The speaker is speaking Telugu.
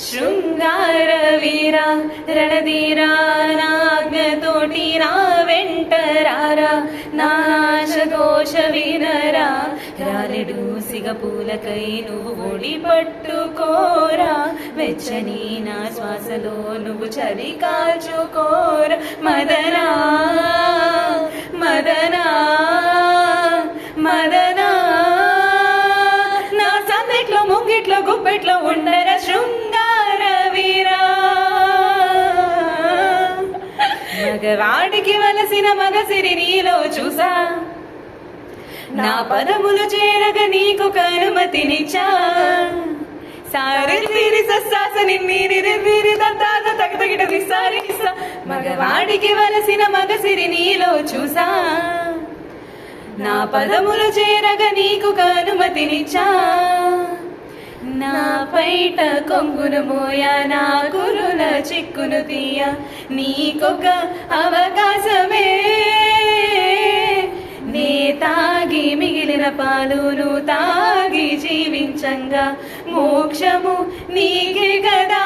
శృంగార వీరా రణధీరా నాజ్ఞతోటి నా వెంటరారా నాశదోష వినరా రాలెడు సిగపూలకై నువ్వు ఒడి పట్టుకోరా వెచ్చని నా శ్వాసలో నువ్వు చలి కాల్చుకోరా మదనా మదనా మదనా నా సందెట్లో ముంగిట్లో గుప్పెట్లో ఉండర శృంగార వీరా మగవాడికి వలసిన మగసిరి నీలో చూసా నా పదములు చేరగ నీకు అనుమతినిచ్చా సారి తీరి సస్సాసని నీరి దంతాద తగతగిట విసారిస్తా మగవాడికి వలసిన మగసిరి నీలో చూసా నా పదములు చేరగ నీకు అనుమతినిచ్చా నా పైట కొంగును మోయ నా కురుల చిక్కును తీయ నీకొక అవకాశమే నే తాగి మిగిలిన పాలును తాగి జీవించంగా మోక్షము నీకే కదా